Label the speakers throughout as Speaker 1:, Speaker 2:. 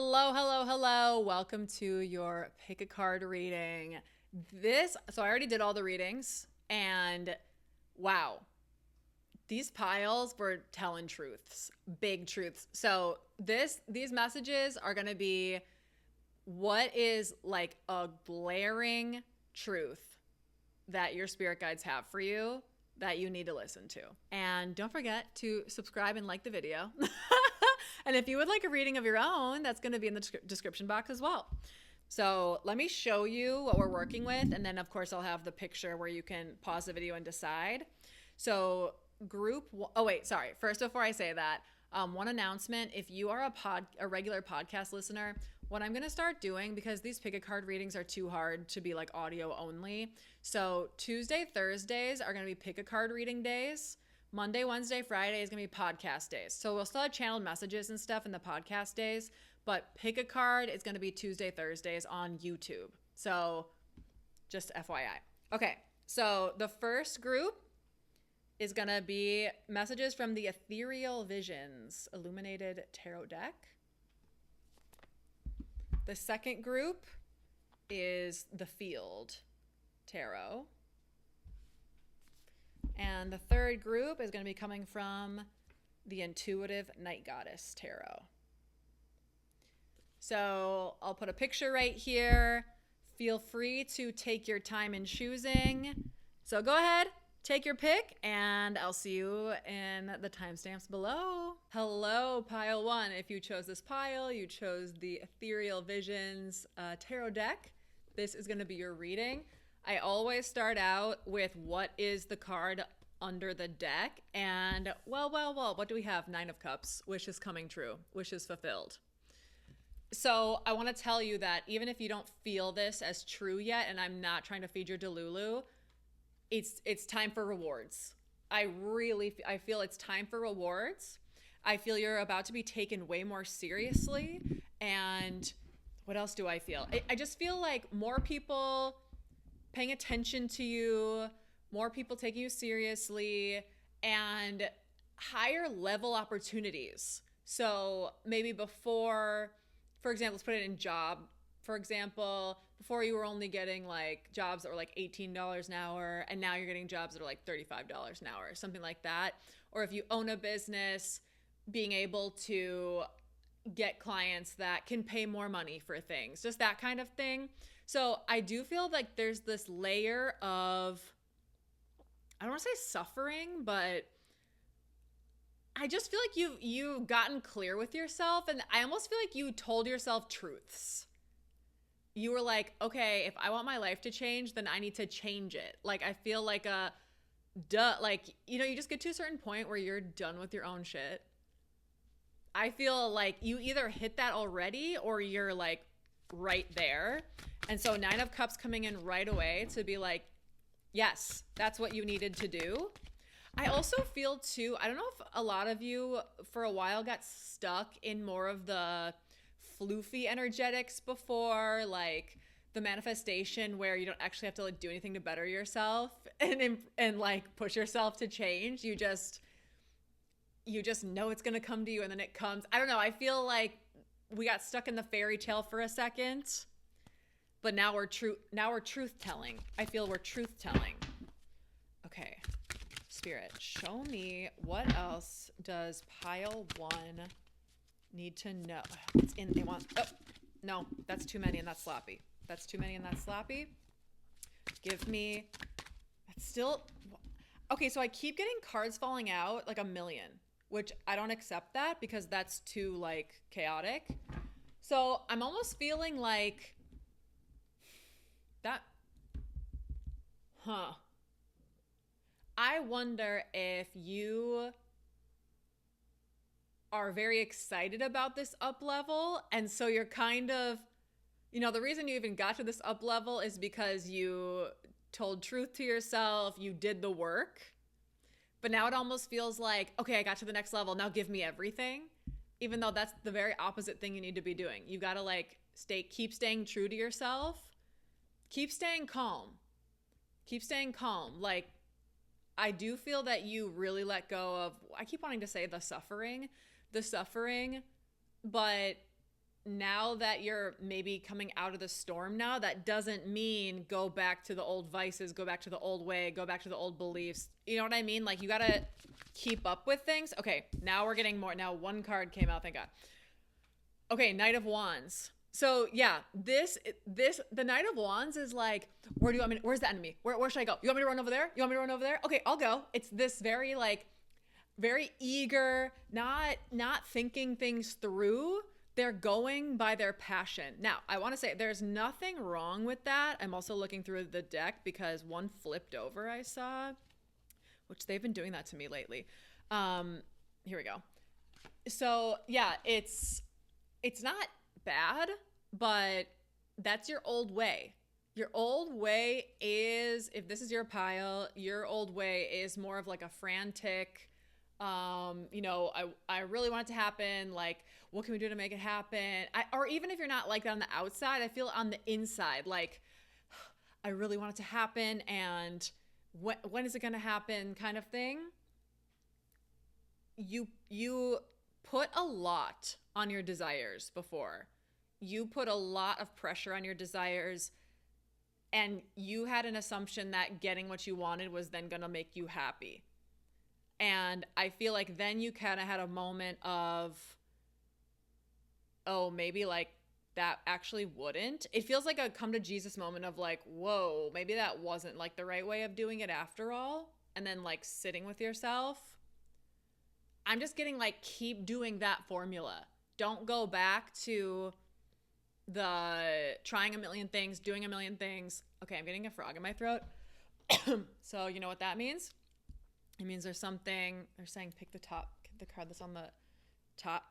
Speaker 1: Hello, hello, hello. Welcome to your pick a card reading. So I already did all the readings, and wow, these piles were telling truths, big truths. So these messages are going to be what is like a glaring truth that your spirit guides have for you that you need to listen to. And don't forget to subscribe and like the video. And if you would like a reading of your own, that's going to be in the description box as well. So let me show you what we're working with. And then, of course, I'll have the picture where you can pause the video and decide. So First, before I say that, one announcement. If you are a regular podcast listener, what I'm going to start doing, because these pick a card readings are too hard to be like audio only. So Tuesday, Thursdays are going to be pick a card reading days. Monday, Wednesday, Friday is going to be podcast days. So we'll still have channeled messages and stuff in the podcast days, but pick a card is going to be Tuesday, Thursdays on YouTube. So just FYI. Okay, so the first group is going to be messages from the Ethereal Visions Illuminated Tarot deck. The second group is the Field Tarot. And the third group is going to be coming from the Intuitive Night Goddess Tarot. So I'll put a picture right here. Feel free to take your time in choosing. So go ahead, take your pick, and I'll see you in the timestamps below. Hello, pile one. If you chose this pile, you chose the Ethereal Visions Tarot deck. This is going to be your reading. I always start out with what is the card under the deck, and well, what do we have? Nine of Cups. Wish is coming true. Wish is fulfilled. So I want to tell you that even if you don't feel this as true yet, and I'm not trying to feed your delulu, it's time for rewards. I feel it's time for rewards. I feel you're about to be taken way more seriously. And what else do I feel? I just feel like more people paying attention to you, more people taking you seriously, and higher level opportunities. So maybe before, for example, let's put it in job. For example, before you were only getting like jobs that were like $18 an hour, and now you're getting jobs that are like $35 an hour, something like that. Or if you own a business, being able to get clients that can pay more money for things, just that kind of thing. So I do feel like there's this layer of, I don't want to say suffering, but I just feel like you've gotten clear with yourself, and I almost feel like you told yourself truths. You were like, okay, if I want my life to change, then I need to change it. Like, I feel like you just get to a certain point where you're done with your own shit. I feel like you either hit that already or you're like right there. And so Nine of Cups coming in right away to be like, yes, that's what you needed to do. I also feel too, I don't know if a lot of you for a while got stuck in more of the floofy energetics before, like the manifestation where you don't actually have to like do anything to better yourself and like push yourself to change. You just know it's going to come to you, and then it comes. I don't know. I feel like we got stuck in the fairy tale for a second. But now we're truth telling. I feel we're truth telling. Okay. Spirit, show me what else does pile one need to know. No, that's too many and that's sloppy. Give me, it's still, okay, so I keep getting cards falling out like a million, which I don't accept that because that's too like chaotic. So I'm almost feeling like, that, I wonder if you are very excited about this up level, and so you're kind of, the reason you even got to this up level is because you told truth to yourself, you did the work, but now it almost feels like, okay, I got to the next level, now give me everything, even though that's the very opposite thing you need to be doing. You gotta like keep staying true to yourself. Keep staying calm. Like, I do feel that you really let go of, I keep wanting to say the suffering, but now that you're maybe coming out of the storm now, that doesn't mean go back to the old vices, go back to the old way, go back to the old beliefs. You know what I mean? Like, you got to keep up with things. Okay, now we're getting more. Now one card came out, thank God. Okay, Knight of Wands. So yeah, the Knight of Wands is like, where's the enemy? Where should I go? You want me to run over there? You want me to run over there? Okay, I'll go. It's this very like, very eager, not thinking things through. They're going by their passion. Now, I want to say there's nothing wrong with that. I'm also looking through the deck because one flipped over I saw, which they've been doing that to me lately. Here we go. So yeah, it's not bad, but that's your old way. Your old way is, if this is your pile, your old way is more of like a frantic, I really want it to happen. Like, what can we do to make it happen? Or even if you're not like that on the outside, I feel on the inside, like, I really want it to happen. And when is it going to happen kind of thing? You put a lot on your desires before. You put a lot of pressure on your desires, and you had an assumption that getting what you wanted was then going to make you happy. And I feel like then you kind of had a moment of, oh, maybe like that actually wouldn't. It feels like a come to Jesus moment of like, whoa, maybe that wasn't like the right way of doing it after all. And then like sitting with yourself. I'm just getting like, keep doing that formula. Don't go back to the trying a million things, doing a million things. Okay, I'm getting a frog in my throat. So you know what that means? It means there's something, they're saying pick the card that's on the top.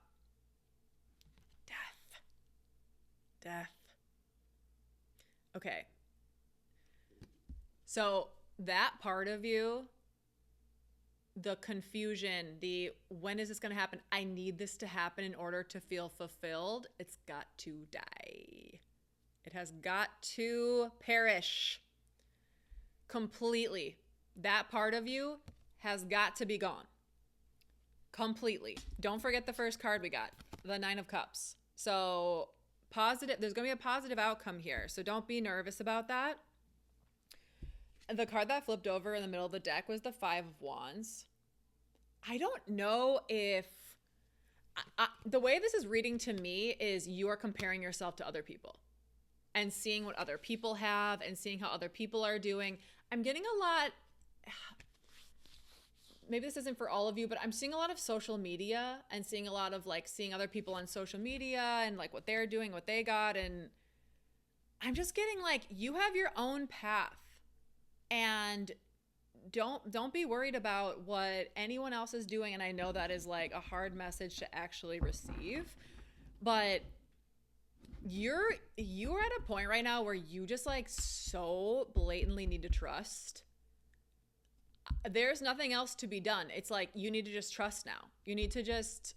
Speaker 1: Death. Okay. So that part of you, the confusion, the when is this going to happen? I need this to happen in order to feel fulfilled. It's got to die. It has got to perish completely. That part of you has got to be gone completely. Don't forget the first card we got, the Nine of Cups. So positive, there's going to be a positive outcome here. So don't be nervous about that. The card that flipped over in the middle of the deck was the Five of Wands. I don't know if the way this is reading to me is you are comparing yourself to other people and seeing what other people have and seeing how other people are doing. I'm getting a lot, maybe this isn't for all of you, but I'm seeing a lot of social media and seeing a lot of like seeing other people on social media and like what they're doing, what they got. And I'm just getting like, you have your own path. And don't be worried about what anyone else is doing. And I know that is like a hard message to actually receive, but you're at a point right now where you just like so blatantly need to trust. There's nothing else to be done. It's like, you need to just trust now. You need to just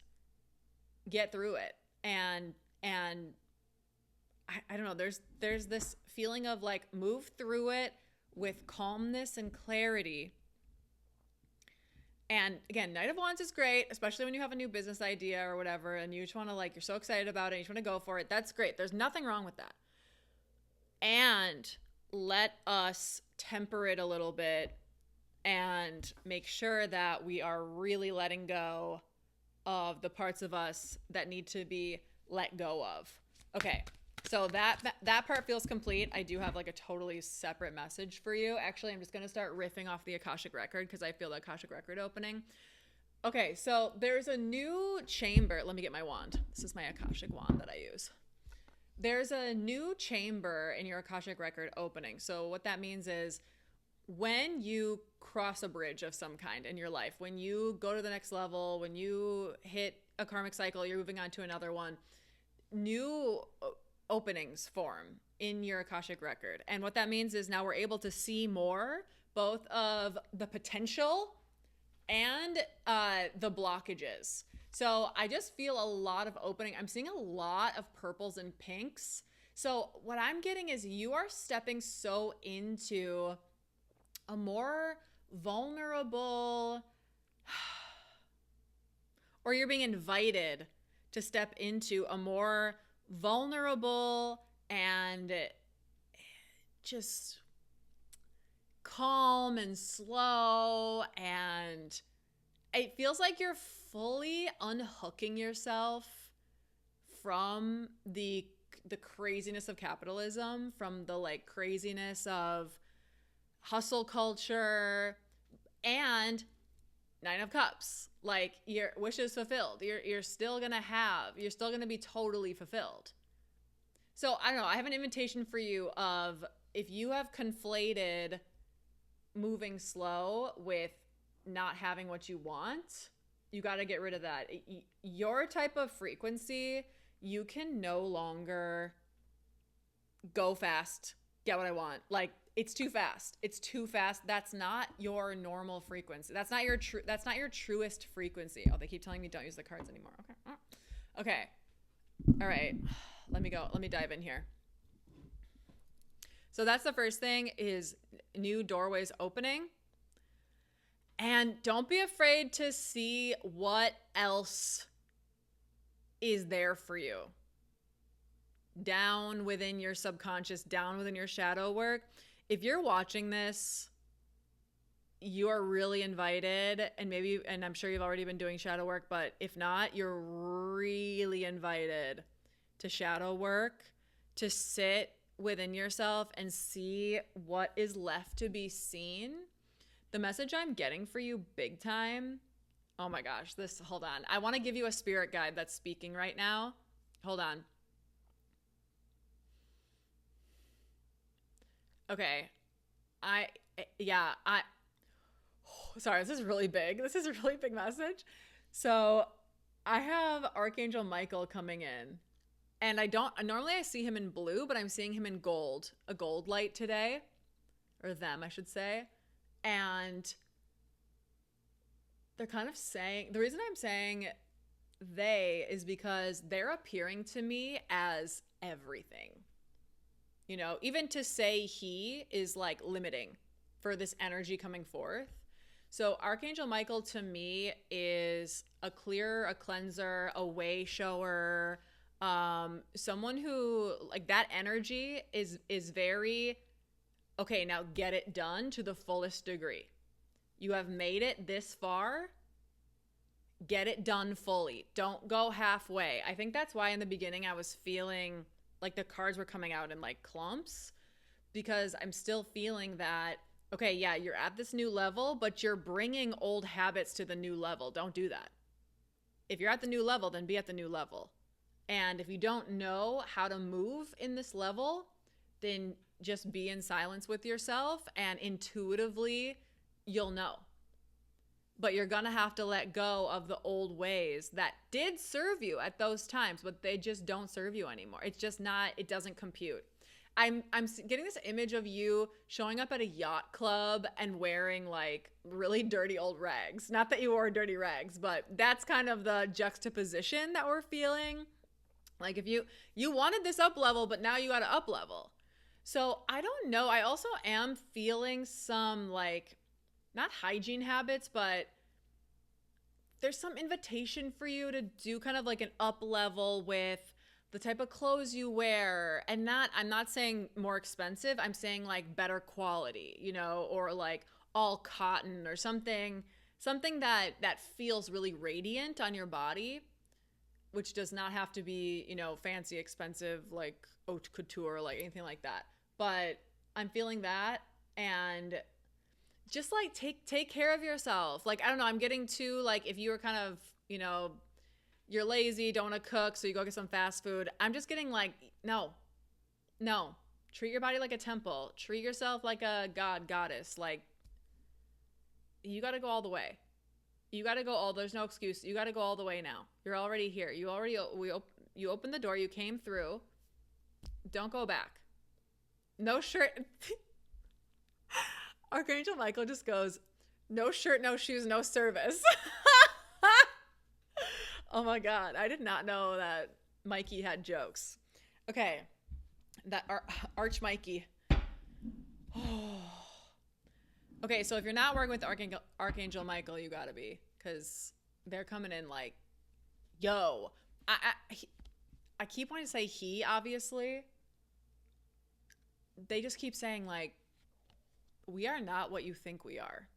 Speaker 1: get through it. And I don't know, there's this feeling of like, move through it with calmness and clarity. And again, Knight of Wands is great, especially when you have a new business idea or whatever, and you just want to like, you're so excited about it, you just want to go for it. That's great. There's nothing wrong with that. And let us temper it a little bit and make sure that we are really letting go of the parts of us that need to be let go of. Okay. So that part feels complete. I do have like a totally separate message for you. Actually, I'm just going to start riffing off the Akashic Record because I feel the Akashic Record opening. Okay, so there's a new chamber. Let me get my wand. This is my Akashic wand that I use. There's a new chamber in your Akashic Record opening. So what that means is when you cross a bridge of some kind in your life, when you go to the next level, when you hit a karmic cycle, you're moving on to another one, new openings form in your Akashic Record. And what that means is now we're able to see more, both of the potential and the blockages. So I just feel a lot of opening. I'm seeing a lot of purples and pinks. So what I'm getting is you are stepping so into a more vulnerable, or you're being invited to step into a more vulnerable and just calm and slow, and it feels like you're fully unhooking yourself from the craziness of capitalism, from the like craziness of hustle culture, and Nine of Cups. Like, your wish is fulfilled. You're still gonna be totally fulfilled. So I don't know, I have an invitation for you of, if you have conflated moving slow with not having what you want, you got to get rid of that. Your type of frequency, you can no longer go fast, get what I want. Like, it's too fast. That's not your normal frequency. That's not your truest frequency. Oh, they keep telling me don't use the cards anymore. Okay. All right. Let me dive in here. So that's the first thing, is new doorways opening. And don't be afraid to see what else is there for you. Down within your subconscious, down within your shadow work. If you're watching this, you are really invited, and I'm sure you've already been doing shadow work, but if not, you're really invited to shadow work, to sit within yourself and see what is left to be seen. The message I'm getting for you big time. Oh my gosh, hold on. I want to give you a spirit guide that's speaking right now. Hold on. Okay. Sorry, this is really big. This is a really big message. So I have Archangel Michael coming in. And normally I see him in blue, but I'm seeing him in gold, a gold light today, or them, I should say. And they're kind of saying, the reason I'm saying they is because they're appearing to me as everything. You know, even to say he is like limiting for this energy coming forth. So Archangel Michael to me is a clearer, a cleanser, a way shower, someone who, like, that energy is very, okay, now get it done to the fullest degree. You have made it this far. Get it done fully. Don't go halfway. I think that's why in the beginning I was feeling like the cards were coming out in like clumps, because I'm still feeling that, okay, yeah, you're at this new level, but you're bringing old habits to the new level. Don't do that. If you're at the new level, then be at the new level. And if you don't know how to move in this level, then just be in silence with yourself, and intuitively you'll know. But you're going to have to let go of the old ways that did serve you at those times, but they just don't serve you anymore. It's just not, it doesn't compute. I'm getting this image of you showing up at a yacht club and wearing like really dirty old rags. Not that you wore dirty rags, but that's kind of the juxtaposition that we're feeling. Like, if you wanted this up level, but now you got to up level. So I don't know. I also am feeling some, like, not hygiene habits, but there's some invitation for you to do kind of like an up level with the type of clothes you wear. And I'm not saying more expensive. I'm saying like better quality, you know, or like all cotton or something that feels really radiant on your body, which does not have to be, you know, fancy, expensive, like haute couture, like anything like that. But I'm feeling that, and just like take care of yourself. Like, I don't know, I'm getting to, like, if you were kind of, you know, you're lazy, don't want to cook, so you go get some fast food. I'm just getting like, no. Treat your body like a temple. Treat yourself like a god, goddess. Like, you got to go all the way. There's no excuse. You got to go all the way now. You're already here. You opened the door. You came through. Don't go back. No shirt. Archangel Michael just goes, no shirt, no shoes, no service. Oh my God. I did not know that Mikey had jokes. Okay. That Arch Mikey. Okay, so if you're not working with Archangel Michael, you gotta be, because they're coming in like, yo, I keep wanting to say he, obviously. They just keep saying, like, we are not what you think we are.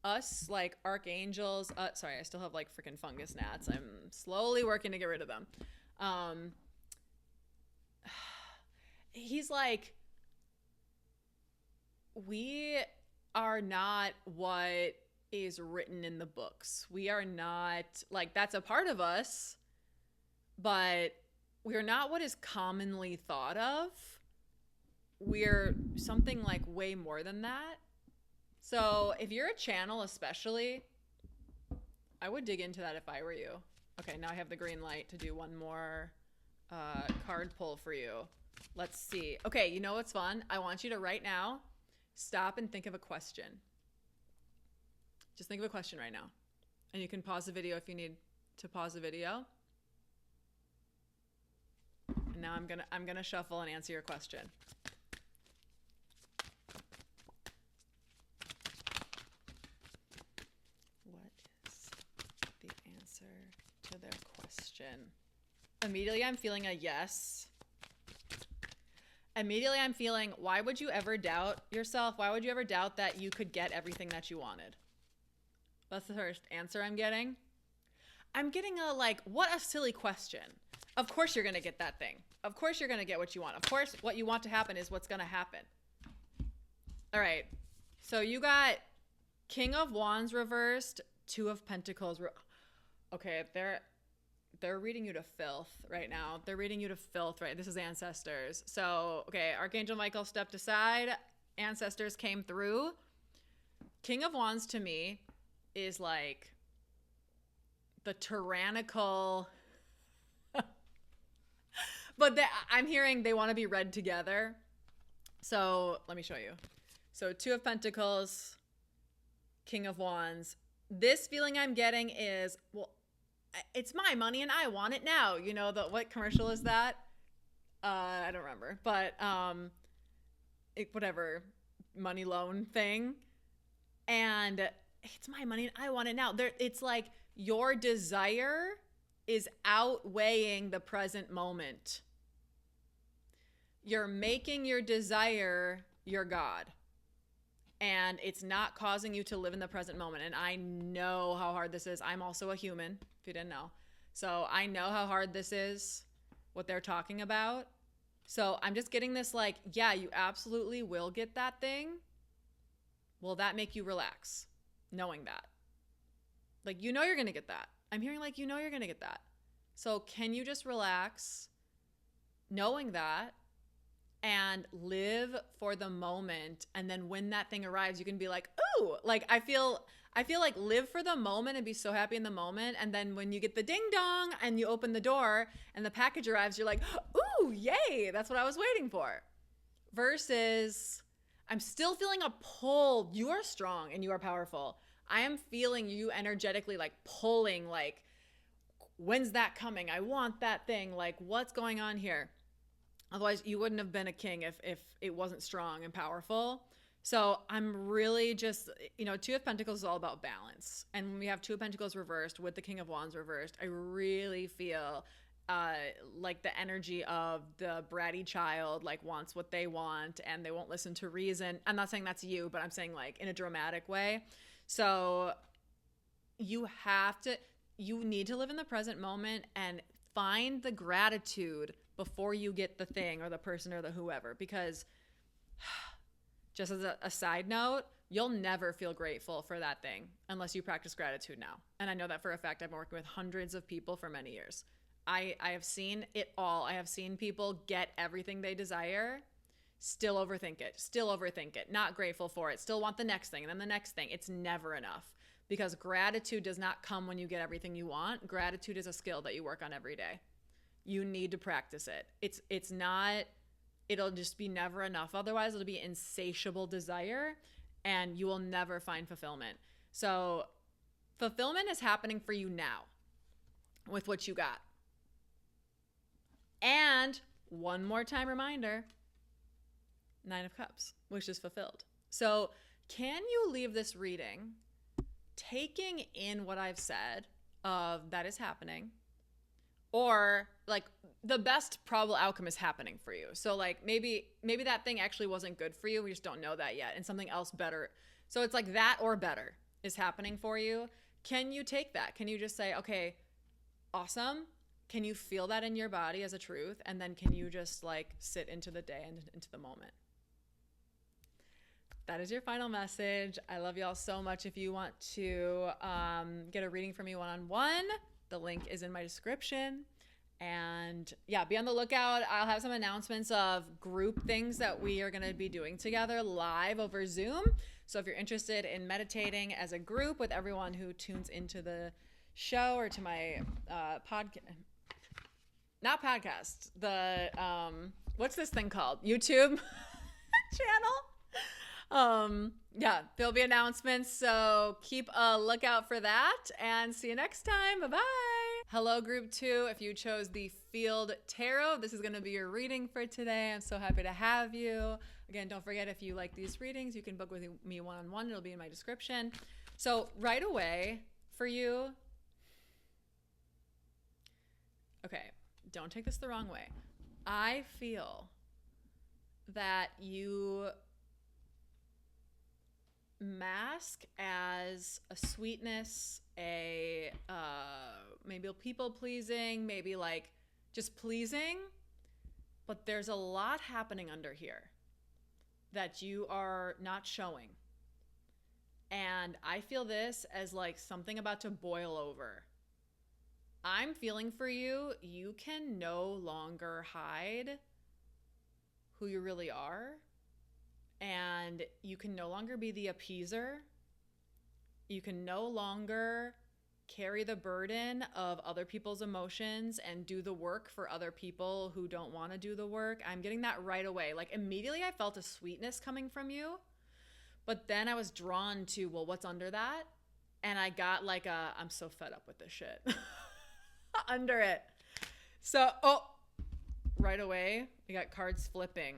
Speaker 1: Us, like, archangels. Sorry, I still have, like, freaking fungus gnats. I'm slowly working to get rid of them. He's like, we are not what is written in the books. We are not, like, that's a part of us, but we're not what is commonly thought of. We're something like way more than that. So if you're a channel especially, I would dig into that if I were you. Okay, now I have the green light to do one more card pull for you. Let's see. Okay, you know what's fun? I want you to right now stop and think of a question. Just think of a question right now. And you can pause the video if you need to pause the video. And now I'm gonna shuffle and answer your question. What is the answer to their question? Immediately I'm feeling a yes. Immediately I'm feeling, why would you ever doubt yourself? Why would you ever doubt that you could get everything that you wanted? That's the first answer I'm getting. I'm getting a, like, what a silly question. Of course you're going to get that thing. Of course you're going to get what you want. Of course what you want to happen is what's going to happen. All right. So you got King of Wands reversed, Two of Pentacles. Okay, they're reading you to filth right now. They're reading you to filth, right? This is ancestors. So, okay, Archangel Michael stepped aside. Ancestors came through. King of Wands to me is like the tyrannical... But I'm hearing they want to be read together. So let me show you. So Two of Pentacles, King of Wands. This feeling I'm getting is, well, it's my money and I want it now. You know, what commercial is that? I don't remember. But whatever, money loan thing. And it's my money and I want it now. It's like your desire is outweighing the present moment. You're making your desire your God. And it's not causing you to live in the present moment. And I know how hard this is. I'm also a human, if you didn't know. So I know how hard this is, what they're talking about. So I'm just getting this like, yeah, you absolutely will get that thing. Will that make you relax? Knowing that. Like, you know you're going to get that. I'm hearing like, you know you're going to get that. So can you just relax knowing that and live for the moment? And then when that thing arrives, you can be like, ooh, like I feel like live for the moment and be so happy in the moment. And then when you get the ding dong and you open the door and the package arrives, you're like, ooh, yay, that's what I was waiting for. Versus I'm still feeling a pull. You are strong and you are powerful. I am feeling you energetically like pulling, like, when's that coming? I want that thing. Like, what's going on here? Otherwise, you wouldn't have been a king if it wasn't strong and powerful. So I'm really just, you know, Two of Pentacles is all about balance. And when we have Two of Pentacles reversed with the King of Wands reversed, I really feel like the energy of the bratty child, like, wants what they want and they won't listen to reason. I'm not saying that's you, but I'm saying like in a dramatic way. So you need to live in the present moment and find the gratitude before you get the thing or the person or the whoever. Because just as a side note, you'll never feel grateful for that thing unless you practice gratitude now. And I know that for a fact. I've been working with hundreds of people for many years. I have seen it all. I have seen people get everything they desire, still overthink it, not grateful for it, still want the next thing and then the next thing. It's never enough. Because gratitude does not come when you get everything you want. Gratitude is a skill that you work on every day. You need to practice it. It's not, it'll just be never enough. Otherwise, it'll be insatiable desire and you will never find fulfillment. So fulfillment is happening for you now with what you got. And one more time reminder, 9 of Cups, which is fulfilled. So can you leave this reading taking in what I've said of that is happening, or like the best probable outcome is happening for you. So like maybe that thing actually wasn't good for you. We just don't know that yet. And something else better. So it's like that or better is happening for you. Can you take that? Can you just say, okay, awesome. Can you feel that in your body as a truth? And then can you just like sit into the day and into the moment? That is your final message. I love y'all so much. If you want to get a reading from me one-on-one, the link is in my description. And yeah, be on the lookout. I'll have some announcements of group things that we are going to be doing together live over Zoom. So if you're interested in meditating as a group with everyone who tunes into the show or to my not podcast, the what's this thing called? YouTube channel. Yeah, there'll be announcements, so keep a lookout for that, and see you next time. Bye-bye. Hello, group 2. If you chose the Field Tarot, this is going to be your reading for today. I'm so happy to have you. Again, don't forget, if you like these readings, you can book with me one-on-one. It'll be in my description. So right away for you, okay, don't take this the wrong way. I feel that you mask as a sweetness, a maybe people pleasing, maybe like just pleasing, but there's a lot happening under here that you are not showing. And I feel this as like something about to boil over. I'm feeling for you. You can no longer hide who you really are. And you can no longer be the appeaser. You can no longer carry the burden of other people's emotions and do the work for other people who don't want to do the work. I'm getting that right away. Like immediately I felt a sweetness coming from you. But then I was drawn to, well, what's under that? And I got like I'm so fed up with this shit under it. So, right away, we got cards flipping.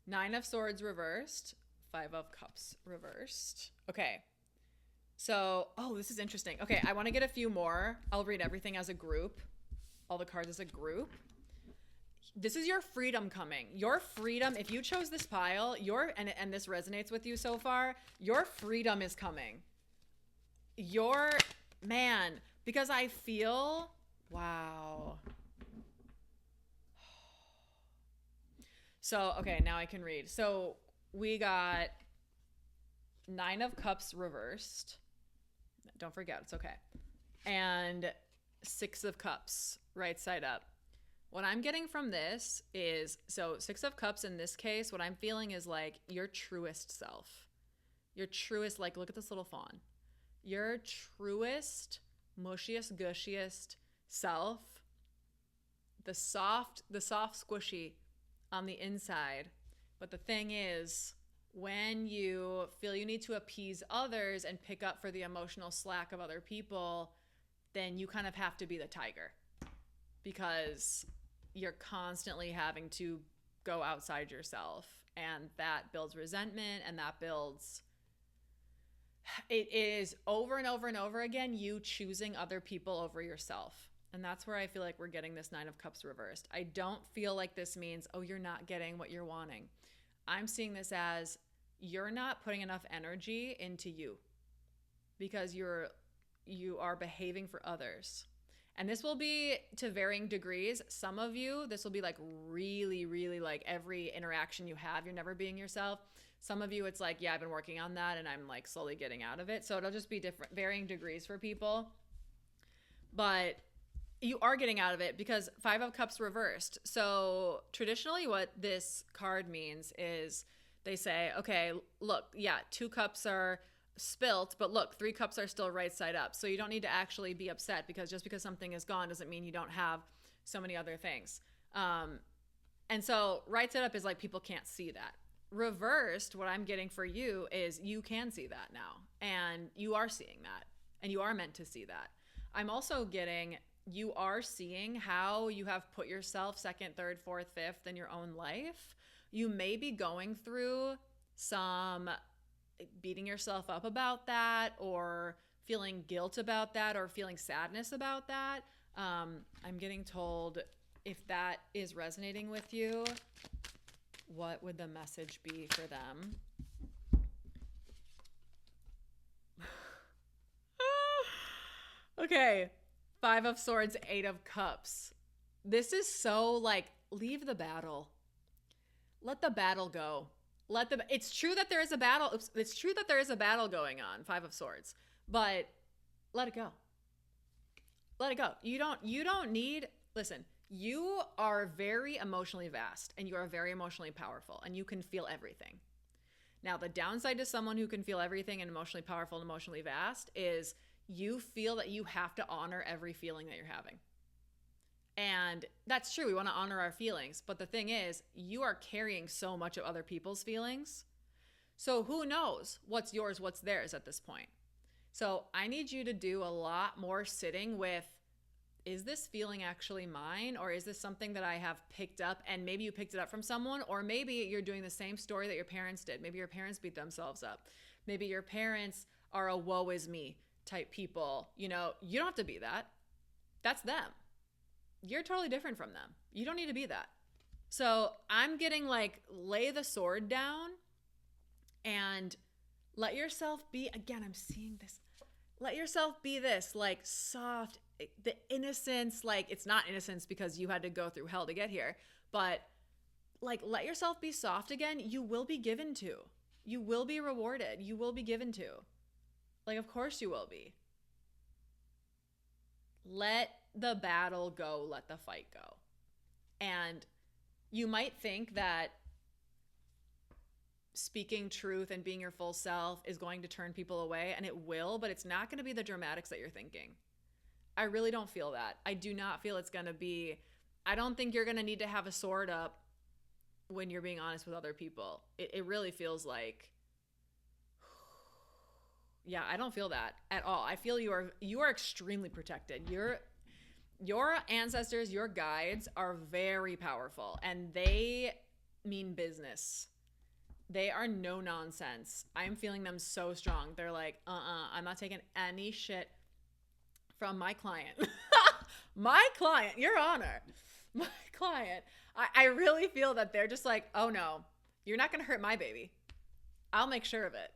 Speaker 1: 9 of Swords reversed, 5 of Cups reversed. Okay. So, this is interesting. Okay, I want to get a few more. I'll read everything as a group. All the cards as a group. This is your freedom coming. Your freedom, if you chose this pile, and this resonates with you so far, your freedom is coming. Because I feel, wow. So, okay, now I can read. So we got 9 of Cups reversed. Don't forget, it's okay. And 6 of Cups, right side up. What I'm getting from this is, so 6 of Cups in this case, what I'm feeling is like your truest self. Your truest, like, look at this little fawn. Your truest, mushiest, gushiest self. The soft, squishy on the inside. But the thing is, when you feel you need to appease others and pick up for the emotional slack of other people, then you kind of have to be the tiger, because you're constantly having to go outside yourself, and that builds resentment, and that builds, it is over and over and over again you choosing other people over yourself. And that's where I feel like we're getting this 9 of Cups reversed. I don't feel like this means, you're not getting what you're wanting. I'm seeing this as you're not putting enough energy into you, because you are behaving for others. And this will be to varying degrees. Some of you, this will be like really, really like every interaction you have, you're never being yourself. Some of you, it's like, yeah, I've been working on that and I'm like slowly getting out of it. So it'll just be different, varying degrees for people. But you are getting out of it, because 5 of Cups reversed. So traditionally what this card means is they say, okay, look, yeah, 2 cups are spilt, but look, 3 cups are still right side up. So you don't need to actually be upset, because just because something is gone doesn't mean you don't have so many other things. And so right side up is like people can't see that. Reversed, what I'm getting for you is you can see that now, and you are seeing that, and you are meant to see that. I'm also getting you are seeing how you have put yourself second, third, fourth, fifth in your own life. You may be going through some beating yourself up about that, or feeling guilt about that, or feeling sadness about that. I'm getting told if that is resonating with you, what would the message be for them? Okay. 5 of Swords, 8 of Cups. This is so like, leave the battle. Let the battle go. It's true that there is a battle. It's true that there is a battle going on, 5 of Swords, but let it go. Let it go. You don't need, listen, you are very emotionally vast and you are very emotionally powerful and you can feel everything. Now, the downside to someone who can feel everything and emotionally powerful and emotionally vast is you feel that you have to honor every feeling that you're having. And that's true. We want to honor our feelings. But the thing is, you are carrying so much of other people's feelings. So who knows what's yours, what's theirs at this point. So I need you to do a lot more sitting with, is this feeling actually mine? Or is this something that I have picked up and maybe you picked it up from someone? Or maybe you're doing the same story that your parents did. Maybe your parents beat themselves up. Maybe your parents are a woe is me type people. You know, you don't have to be that. That's them. You're totally different from them. You don't need to be that. So I'm getting like, lay the sword down and let yourself be, again, I'm seeing this. Let yourself be this like soft, the innocence, like it's not innocence because you had to go through hell to get here, but like let yourself be soft again. You will be given to. You will be rewarded. You will be given to. Like, of course you will be. Let the battle go. Let the fight go. And you might think that speaking truth and being your full self is going to turn people away, and it will, but it's not going to be the dramatics that you're thinking. I really don't feel that. I do not feel it's going to be, I don't think you're going to need to have a sword up when you're being honest with other people. It really feels like, yeah, I don't feel that at all. I feel you are extremely protected. Your ancestors, your guides are very powerful and they mean business. They are no nonsense. I'm feeling them so strong. They're like, I'm not taking any shit from my client. My client, Your Honor. My client. I really feel that they're just like, oh no, you're not going to hurt my baby. I'll make sure of it.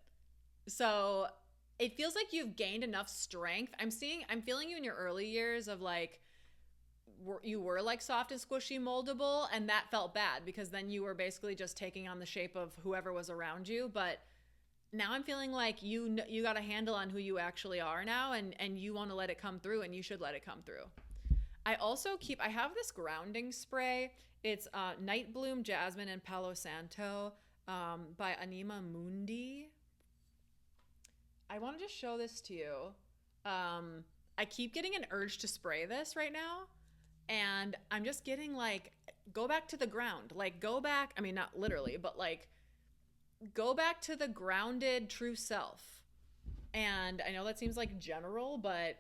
Speaker 1: So it feels like you've gained enough strength. I'm feeling you in your early years of like, you were like soft and squishy, moldable, and that felt bad because then you were basically just taking on the shape of whoever was around you. But now I'm feeling like you got a handle on who you actually are now, and you want to let it come through, and you should let it come through. I have this grounding spray. It's Night Bloom, Jasmine, and Palo Santo by Anima Mundi. I want to just show this to you. I keep getting an urge to spray this right now. And I'm just getting like, go back to the ground. Like go back, I mean, not literally, but like go back to the grounded true self. And I know that seems like general, but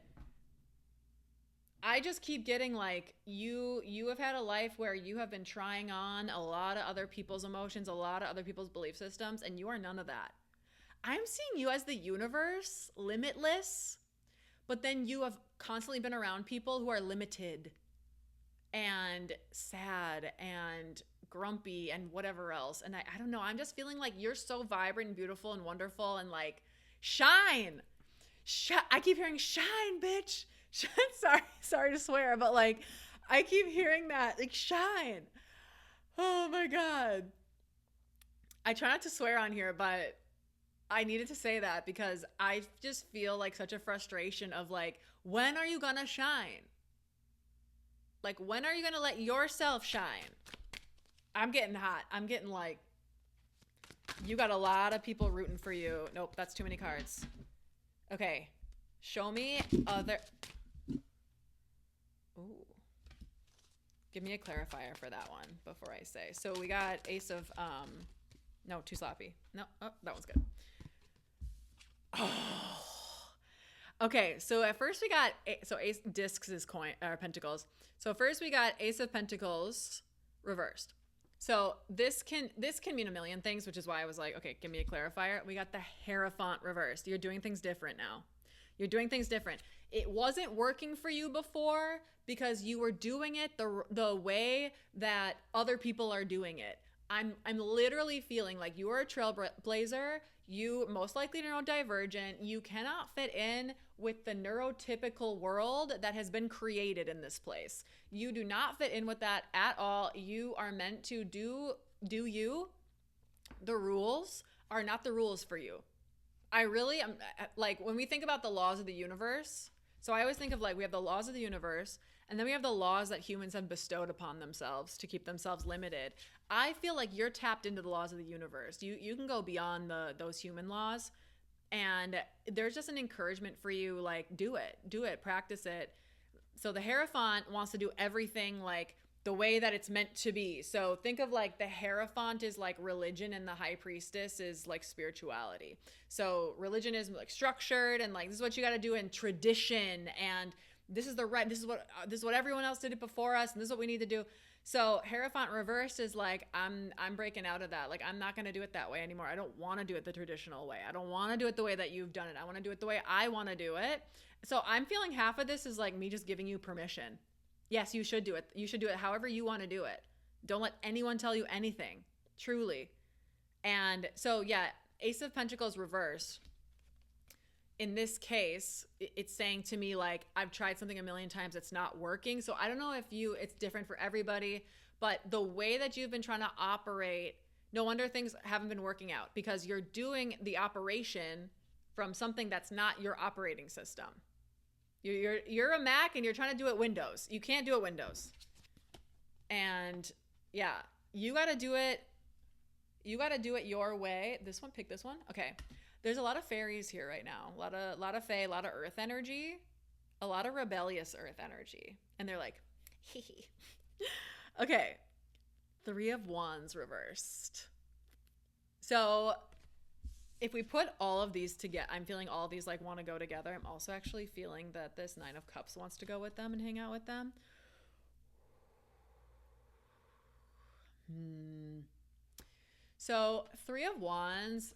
Speaker 1: I just keep getting like, you have had a life where you have been trying on a lot of other people's emotions, a lot of other people's belief systems, and you are none of that. I'm seeing you as the universe, limitless, but then you have constantly been around people who are limited and sad and grumpy and whatever else. And I don't know, I'm just feeling like you're so vibrant and beautiful and wonderful and like, shine. I keep hearing shine, bitch. Sorry to swear, but like, I keep hearing that, like shine. Oh my God. I try not to swear on here, but I needed to say that because I just feel like such a frustration of like, when are you gonna shine? Like, when are you going to let yourself shine? I'm getting hot. I'm getting like, you got a lot of people rooting for you. Nope, that's too many cards. Okay, show me other. Ooh. Give me a clarifier for that one before I say. So we got Ace of, no, too sloppy. No, oh, that one's good. Oh. Okay, so at first we got, so Ace discs is pentacles. So first we got Ace of Pentacles reversed. So this can mean a million things, which is why I was like, okay, give me a clarifier. We got the Hierophant reversed. You're doing things different now. You're doing things different. it wasn't working for you before because you were doing it the way that other people are doing it. I'm literally feeling like you are a trailblazer. You most likely neurodivergent. You cannot fit in with the neurotypical world that has been created in this place. You do not fit in with that at all. You are meant to do you. The rules are not the rules for you. I really am like, when we think about the laws of the universe, so I always think of like, we have the laws of the universe, and then we have the laws that humans have bestowed upon themselves to keep themselves limited. I feel like you're tapped into the laws of the universe. You can go beyond those human laws, and there's just an encouragement for you, like, do it, practice it. So the Hierophant wants to do everything like the way that it's meant to be. So think of like the Hierophant is like religion, and the High Priestess is like spirituality. So religion is like structured, and like, this is what you got to do in tradition, and this is what everyone else did it before us, and this is what we need to do. So Hierophant reversed is like, I'm breaking out of that. Like, I'm not going to do it that way anymore. I don't want to do it the traditional way. I don't want to do it the way that you've done it. I want to do it the way I want to do it. So I'm feeling half of this is like me just giving you permission. Yes, you should do it. You should do it however you want to do it. Don't let anyone tell you anything, truly. And so, yeah, Ace of Pentacles reversed. In this case, it's saying to me, like, I've tried something a million times, it's not working. So I don't know if it's different for everybody, but the way that you've been trying to operate, no wonder things haven't been working out, because you're doing the operation from something that's not your operating system. You're a Mac and you're trying to do it Windows. You can't do it Windows. And yeah, you got to do it. You got to do it your way. This one, pick this one. Okay. There's a lot of fairies here right now. A lot of fae, a lot of earth energy, a lot of rebellious earth energy. And they're like, hee hee. Okay. 3 of Wands reversed. So if we put all of these together, I'm feeling all of these like want to go together. I'm also actually feeling that this 9 of Cups wants to go with them and hang out with them. So 3 of Wands,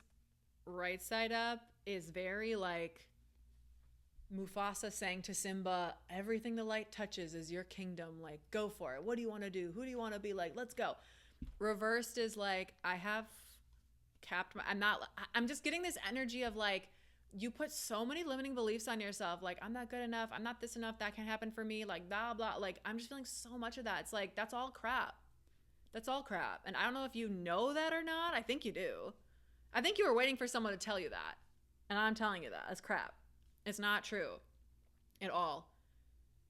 Speaker 1: right side up, is very like Mufasa saying to Simba, everything the light touches is your kingdom. Like, go for it. What do you want to do? Who do you want to be like? Let's go. Reversed is like, I have capped I'm just getting this energy of like, you put so many limiting beliefs on yourself. Like, I'm not good enough. I'm not this enough. That can't happen for me. Like, blah, blah. Like, I'm just feeling so much of that. It's like, that's all crap. That's all crap. And I don't know if you know that or not. I think you do. I think you were waiting for someone to tell you that. And I'm telling you that. That's crap. It's not true at all.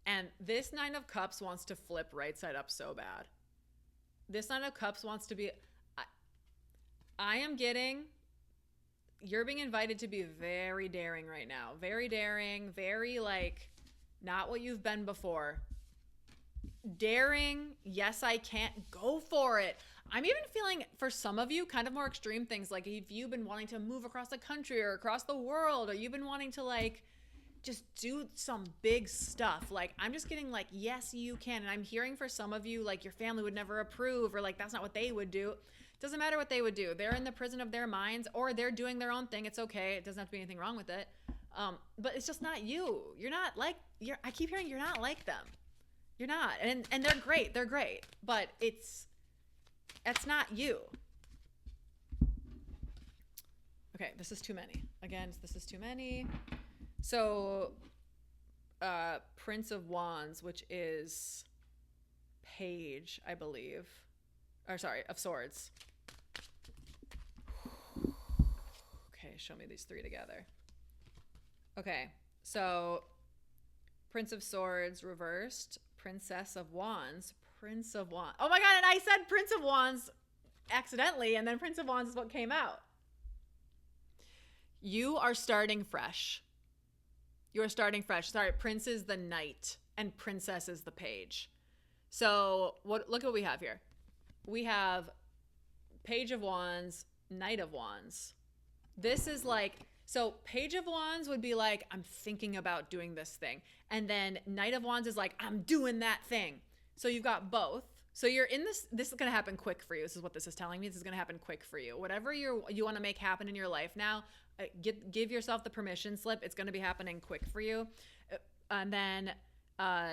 Speaker 1: And this 9 of Cups wants to flip right side up so bad. This 9 of Cups wants to be... I am getting... You're being invited to be very daring right now. Very daring. Very, like, not what you've been before. Daring. Yes, I can't. Go for it. I'm even feeling, for some of you, kind of more extreme things. Like, if you've been wanting to move across the country or across the world, or you've been wanting to, like, just do some big stuff. Like, I'm just getting, like, yes, you can. And I'm hearing for some of you, like, your family would never approve, or, like, that's not what they would do. Doesn't matter what they would do. They're in the prison of their minds, or they're doing their own thing. It's okay. It doesn't have to be anything wrong with it. But it's just not you. You're not like, I keep hearing you're not like them. You're not. And they're great. They're great. But that's not you. Okay, this is too many. Again, this is too many. So, Prince of Wands, which is Page, I believe. Or sorry, of Swords. Okay, show me these 3 together. Okay, so Prince of Swords reversed. Princess of Wands. Prince of Wands. Oh my God, and I said Prince of Wands accidentally, and then Prince of Wands is what came out. You are starting fresh. You are starting fresh. Sorry, Prince is the Knight, and Princess is the Page. So look what we have here. We have Page of Wands, Knight of Wands. This is like, so Page of Wands would be like, I'm thinking about doing this thing. And then Knight of Wands is like, I'm doing that thing. So you've got both. So you're in this is going to happen quick for you. This is what this is telling me. This is going to happen quick for you. Whatever you want to make happen in your life now, give yourself the permission slip. It's going to be happening quick for you. And then uh,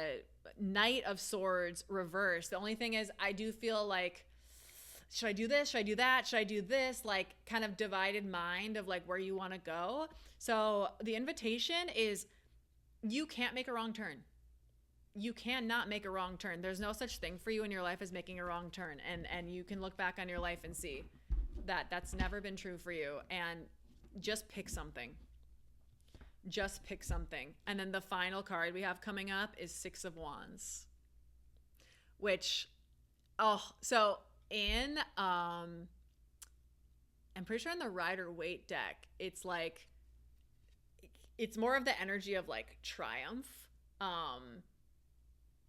Speaker 1: Knight of Swords reverse. The only thing is, I do feel like, should I do this? Should I do that? Should I do this? Like, kind of divided mind of like where you want to go. So the invitation is, you can't make a wrong turn. You cannot make a wrong turn. There's no such thing for you in your life as making a wrong turn. And you can look back on your life and see that that's never been true for you. And just pick something. Just pick something. And then the final card we have coming up is Six of Wands. Which, so in, I'm pretty sure in the Rider-Waite deck, it's like, it's more of the energy of like triumph,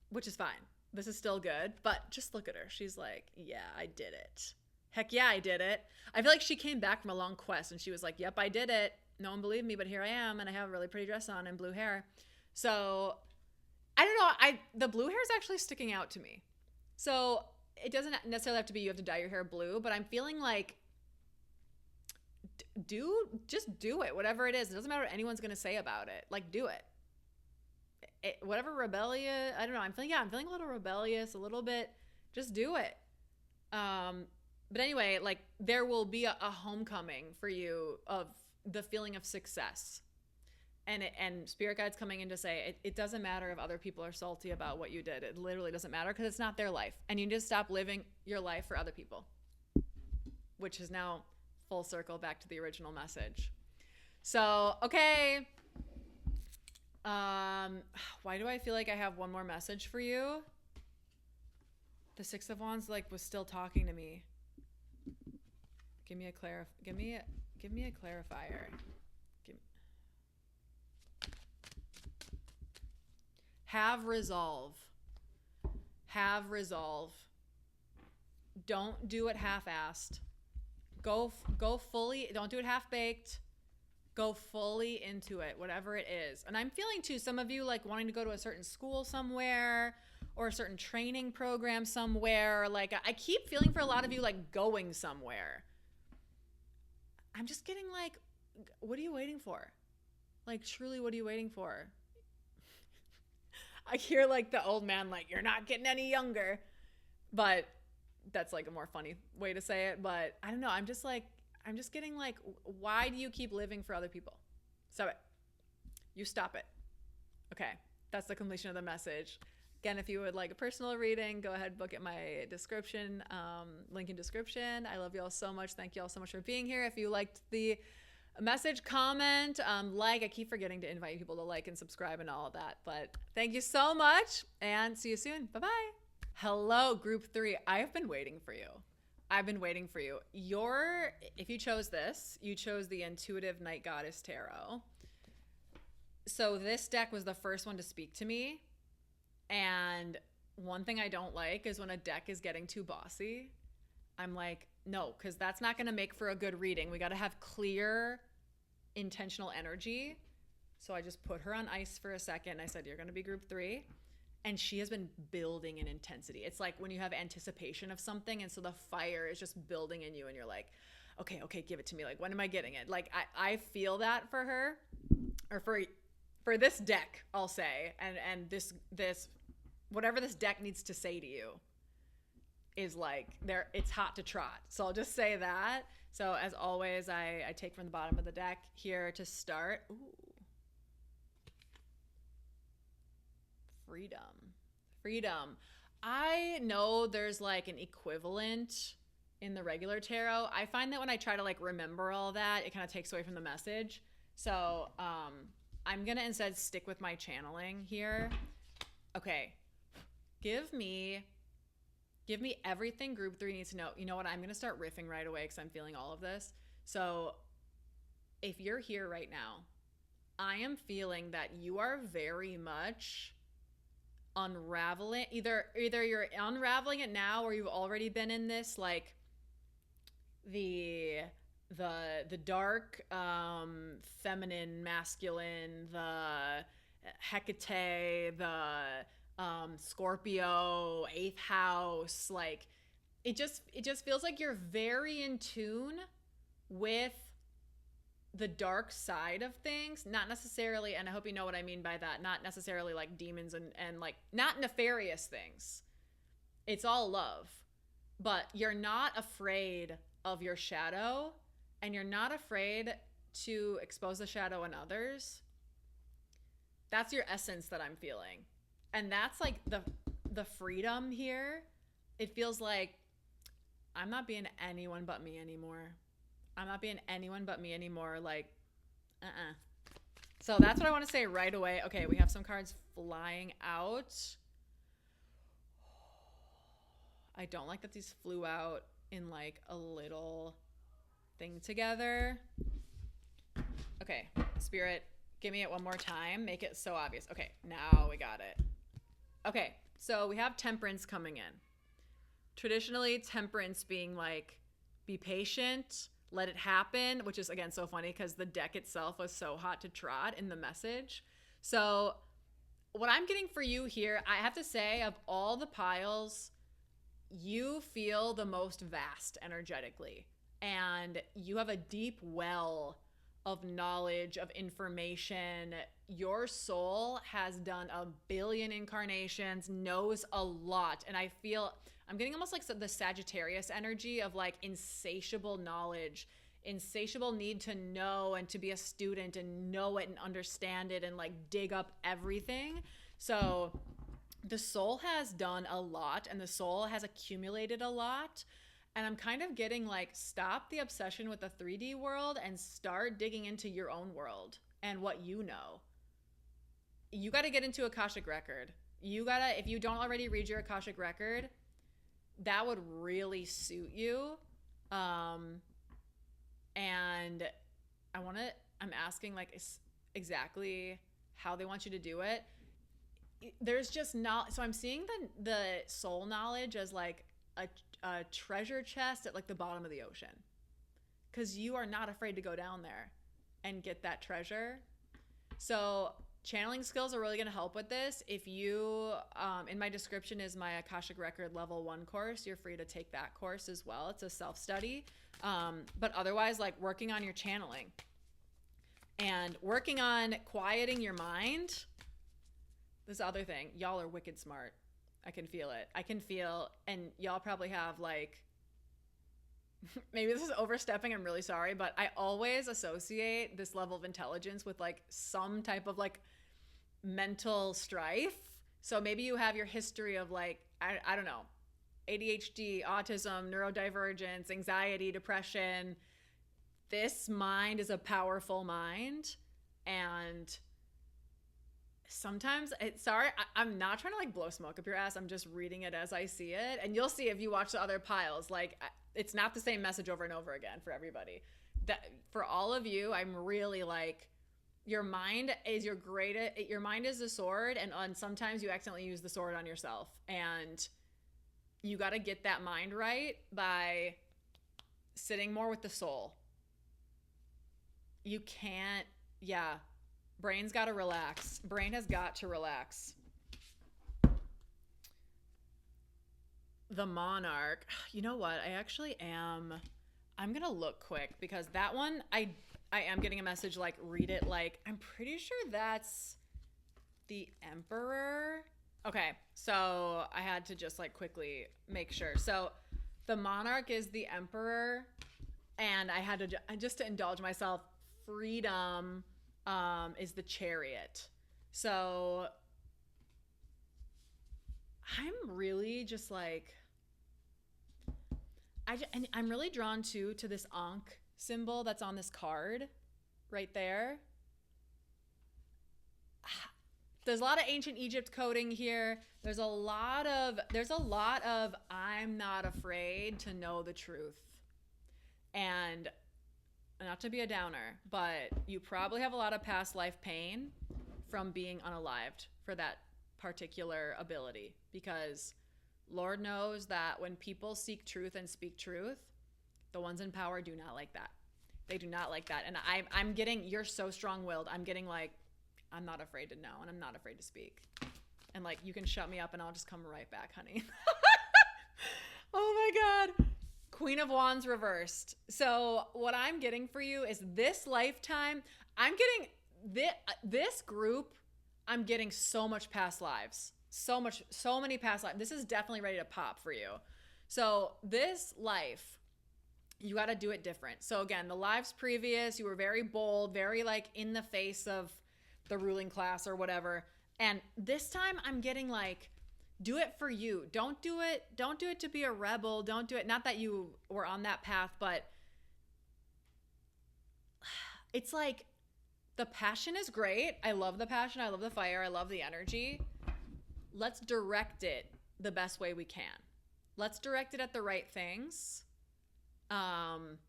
Speaker 1: which is fine. This is still good, but just look at her. She's like, yeah, I did it. Heck yeah, I did it. I feel like she came back from a long quest and she was like, yep, I did it. No one believed me, but here I am, and I have a really pretty dress on and blue hair. So I don't know. The blue hair is actually sticking out to me. So it doesn't necessarily have to be you have to dye your hair blue, but I'm feeling like just do it. Whatever it is, it doesn't matter what anyone's gonna say about it. Like, do it. Whatever rebellious. I don't know. I'm feeling a little rebellious, a little bit. Just do it. But anyway, like there will be a homecoming for you of the feeling of success. And Spirit Guide's coming in to say it doesn't matter if other people are salty about what you did. It literally doesn't matter because it's not their life. And you need to stop living your life for other people. Which is now full circle back to the original message. So, okay. Why do I feel like I have one more message for you? The Six of Wands like was still talking to me. Give me a clarifier. Have resolve. Have resolve. Don't do it half-assed. Go fully. Don't do it half-baked. Go fully into it, whatever it is. And I'm feeling too, some of you like wanting to go to a certain school somewhere or a certain training program somewhere. Like I keep feeling for a lot of you like going somewhere. I'm just getting like, what are you waiting for? Like truly, what are you waiting for? I hear like the old man like, you're not getting any younger. But that's like a more funny way to say it. But I don't know. I'm just getting like, why do you keep living for other people? Stop it. You stop it. Okay. That's the completion of the message. Again, if you would like a personal reading, go ahead, book it in my description, link in description. I love you all so much. Thank you all so much for being here. If you liked the message, comment, like. I keep forgetting to invite people to like and subscribe and all of that. But thank you so much and see you soon. Bye-bye. Hello, group 3. I have been waiting for you. I've been waiting for you. If you chose this, you chose the Intuitive Night Goddess Tarot. So this deck was the first one to speak to me. And one thing I don't like is when a deck is getting too bossy. I'm like, no, because that's not going to make for a good reading. We got to have clear, intentional energy. So I just put her on ice for a second. I said, you're going to be group 3. And she has been building in intensity. It's like when you have anticipation of something, and so the fire is just building in you, and you're like, okay, give it to me. Like, when am I getting it? Like, I feel that for her, or for this deck, I'll say, and this whatever this deck needs to say to you is like it's hot to trot. So I'll just say that. So as always, I take from the bottom of the deck here to start. Ooh. Freedom. I know there's like an equivalent in the regular tarot. I find that when I try to like remember all that, it kind of takes away from the message. So I'm gonna instead stick with my channeling here. Okay, give me everything group 3 needs to know. You know what? I'm gonna start riffing right away because I'm feeling all of this. So if you're here right now, I am feeling that you are very much unraveling. Either you're unraveling it now, or you've already been in this like the dark feminine masculine, the Hecate, the Scorpio 8th house. Like it just feels like you're very in tune with the dark side of things, not necessarily, and I hope you know what I mean by that, not necessarily like demons and like not nefarious things. It's all love. But you're not afraid of your shadow, and you're not afraid to expose the shadow in others. That's your essence that I'm feeling. And that's like the freedom here. It feels like I'm not being anyone but me anymore. I'm not being anyone but me anymore. Like, So that's what I want to say right away. Okay, we have some cards flying out. I don't like that these flew out in like a little thing together. Okay, Spirit, give me it one more time. Make it so obvious. Okay, now we got it. Okay, so we have Temperance coming in. Traditionally, Temperance being like, be patient, let it happen, which is, again, so funny because the deck itself was so hot to trot in the message. So what I'm getting for you here, I have to say, of all the piles, you feel the most vast energetically. And you have a deep well of knowledge, of information. Your soul has done a billion incarnations, knows a lot. And I feel, I'm getting almost like the Sagittarius energy of like insatiable knowledge, insatiable need to know and to be a student and know it and understand it and like dig up everything. So the soul has done a lot and the soul has accumulated a lot. And I'm kind of getting like, stop the obsession with the 3D world and start digging into your own world and what you know. You got to get into Akashic Record. You got to, if you don't already read your Akashic Record, that would really suit you. And I'm asking like exactly how they want you to do it. There's just not, so I'm seeing the soul knowledge as like a treasure chest at like the bottom of the ocean, because you are not afraid to go down there and get that treasure. So channeling skills are really going to help with this. If you, in my description is my Akashic Record level 1 course. You're free to take that course as well. It's a self-study. But otherwise, like working on your channeling and working on quieting your mind. This other thing, y'all are wicked smart. I can feel it. I can feel, and y'all probably have like, maybe this is overstepping, I'm really sorry, but I always associate this level of intelligence with like some type of like mental strife. So maybe you have your history of like, I don't know, ADHD, autism, neurodivergence, anxiety, depression. This mind is a powerful mind. And sometimes I'm not trying to like blow smoke up your ass. I'm just reading it as I see it. And you'll see if you watch the other piles, like it's not the same message over and over again for everybody. That for all of you, I'm really like, your mind is your mind is a sword, and sometimes you accidentally use the sword on yourself. And you got to get that mind right by sitting more with the soul. You can't, brain's got to relax. Brain has got to relax. The Monarch. You know what? I'm going to look quick because that one, I am getting a message like, read it like, I'm pretty sure that's the Emperor. Okay, so I had to just like quickly make sure. So the Monarch is the Emperor, and I had to, just to indulge myself, freedom is the Chariot. So I'm really just like, I'm really drawn to this Ankh symbol that's on this card right there. There's a lot of ancient Egypt coding here. There's a lot of I'm not afraid to know the truth. And not to be a downer, but you probably have a lot of past life pain from being unalived for that particular ability, because Lord knows that when people seek truth and speak truth, the ones in power do not like that. They do not like that. And I'm getting, you're so strong-willed. I'm getting like, I'm not afraid to know, and I'm not afraid to speak. And like, you can shut me up and I'll just come right back, honey. Oh my God. Queen of Wands reversed. So what I'm getting for you is this lifetime. I'm getting this group. I'm getting so much past lives. So many past lives. This is definitely ready to pop for you. So this life, you got to do it different. So again, the lives previous, you were very bold, very like in the face of the ruling class or whatever. And this time I'm getting like, do it for you. Don't do it to be a rebel. Don't do it. Not that you were on that path, but it's like the passion is great. I love the passion. I love the fire. I love the energy. Let's direct it the best way we can. Let's direct it at the right things. And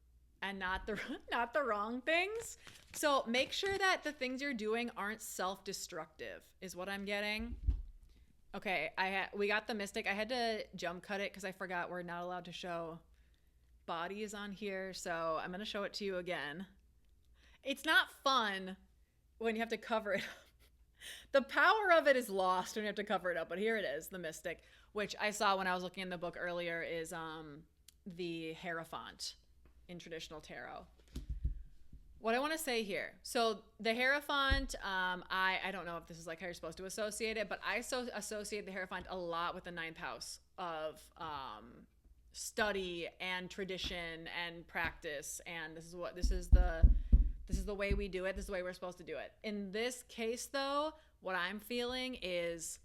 Speaker 1: not the wrong things. So make sure that the things you're doing aren't self-destructive is what I'm getting. Okay, we got the Mystic. I had to jump cut it because I forgot we're not allowed to show bodies on here. So I'm going to show it to you again. It's not fun when you have to cover it up. The power of it is lost when you have to cover it up. But here it is, the Mystic, which I saw when I was looking in the book earlier is the Hierophant in traditional tarot. What I want to say here, so the Hierophant, I don't know if this is like how you're supposed to associate it, but I associate the Hierophant a lot with the ninth house of study and tradition and practice, and this is the way we do it. This is the way we're supposed to do it. In this case, though, what I'm feeling is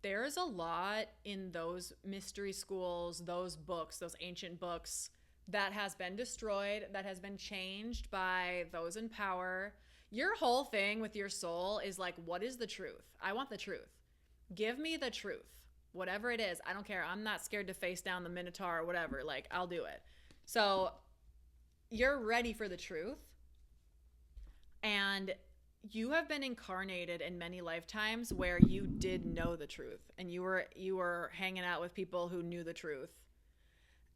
Speaker 1: there's a lot in those mystery schools, those books, those ancient books that has been destroyed, that has been changed by those in power. Your whole thing with your soul is like, what is the truth? I want the truth. Give me the truth. Whatever it is, I don't care. I'm not scared to face down the Minotaur or whatever. Like, I'll do it. So you're ready for the truth. And you have been incarnated in many lifetimes where you did know the truth. And you were hanging out with people who knew the truth.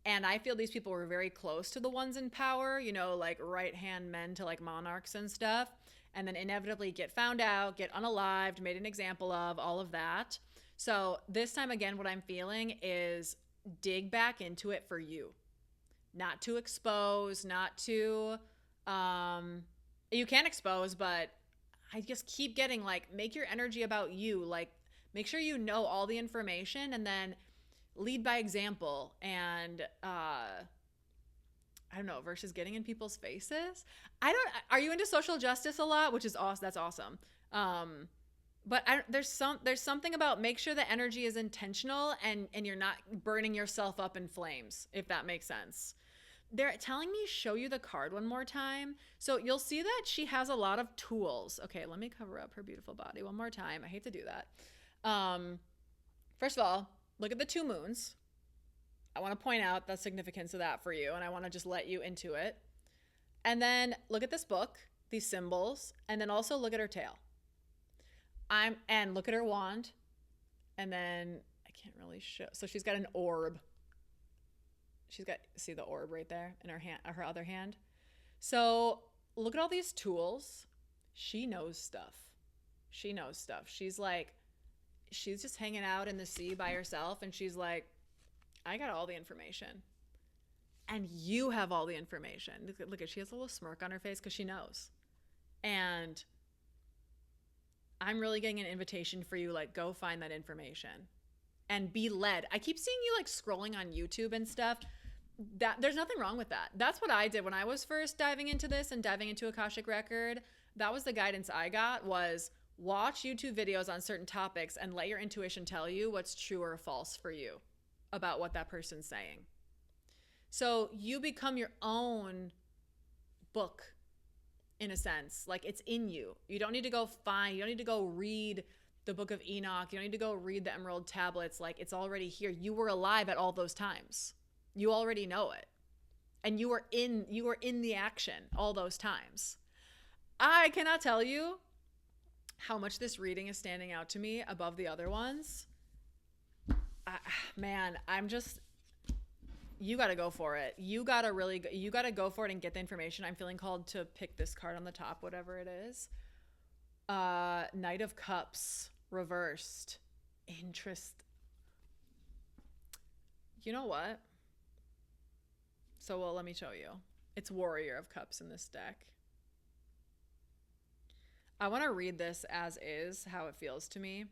Speaker 1: And I feel these people were very close to the ones in power, you know, like right-hand men to like monarchs and stuff. And then inevitably get found out, get unalived, made an example of, all of that. So this time, again, what I'm feeling is dig back into it for you. Not to expose, not to, you can expose, but I just keep getting like, make your energy about you. Like, make sure you know all the information and then lead by example. And I don't know, versus getting in people's faces. Are you into social justice a lot? Which is awesome. That's awesome. But there's something about make sure the energy is intentional and you're not burning yourself up in flames, if that makes sense. They're telling me show you the card one more time. So you'll see that she has a lot of tools. Okay, let me cover up her beautiful body one more time. I hate to do that. First of all, look at the two moons. I want to point out the significance of that for you, and I want to just let you into it. And then look at this book, these symbols, and then also look at her tail. And look at her wand. And then I can't really show. So she's got an orb. See the orb right there in her hand, her other hand. So look at all these tools. She knows stuff. She's just hanging out in the sea by herself, and she's like, I got all the information. And you have all the information. Look at, she has a little smirk on her face because she knows. And I'm really getting an invitation for you, like, go find that information and be led. I keep seeing you like scrolling on YouTube and stuff. That there's nothing wrong with that. That's what I did when I was first diving into this and diving into Akashic Record. That was the guidance I got, was watch YouTube videos on certain topics and let your intuition tell you what's true or false for you about what that person's saying. So you become your own book in a sense. Like, it's in you. You don't need to go read the Book of Enoch. You don't need to go read the Emerald Tablets. Like, it's already here. You were alive at all those times. You already know it. And you were in the action all those times. I cannot tell you how much this reading is standing out to me above the other ones. You got to go for it. You got to go for it and get the information. I'm feeling called to pick this card on the top, whatever it is. Knight of Cups reversed. You know what? So, well, let me show you. It's Warrior of Cups in this deck. I want to read this as is, how it feels to me.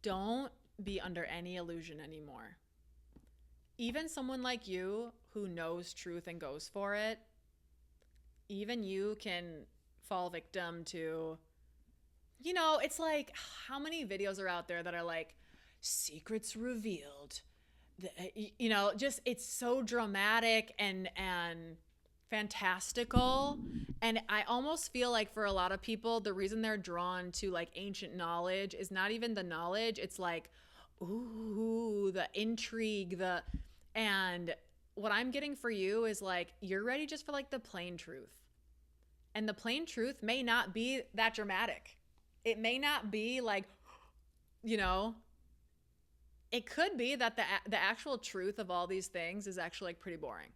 Speaker 1: Don't be under any illusion anymore. Even someone like you who knows truth and goes for it, even you can fall victim to, you know, it's like, how many videos are out there that are like, secrets revealed? You know, just, it's so dramatic and fantastical. And I almost feel like for a lot of people, the reason they're drawn to like ancient knowledge is not even the knowledge. It's like, ooh, the intrigue, and what I'm getting for you is like, you're ready just for like the plain truth. And the plain truth may not be that dramatic. It may not be like, you know, it could be that the actual truth of all these things is actually like pretty boring.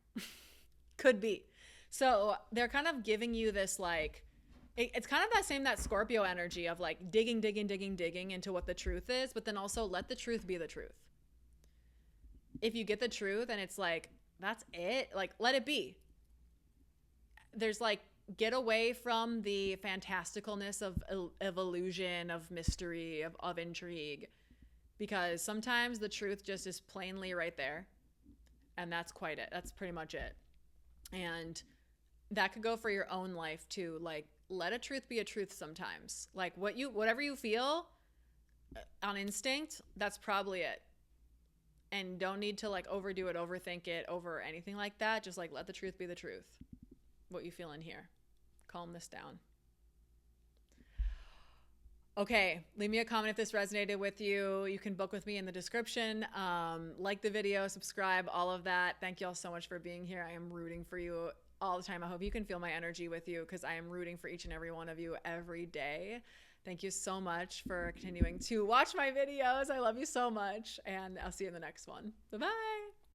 Speaker 1: Could be. So they're kind of giving you this like, it's kind of that Scorpio energy of like digging into what the truth is, but then also let the truth be the truth. If you get the truth and it's like, that's it, like, let it be. There's like, get away from the fantasticalness of illusion, of mystery, of intrigue, because sometimes the truth just is plainly right there. And that's quite it. That's pretty much it. And that could go for your own life too. Like, let a truth be a truth sometimes. Like whatever you feel on instinct, that's probably it. And don't need to like overdo it, overthink it, over anything like that. Just like, let the truth be the truth. What you feel in here. Calm this down. Okay, leave me a comment if this resonated with you. You can book with me in the description. Like the video, subscribe, all of that. Thank you all so much for being here. I am rooting for you all the time. I hope you can feel my energy with you, because I am rooting for each and every one of you every day. Thank you so much for continuing to watch my videos. I love you so much, and I'll see you in the next one. Bye-bye.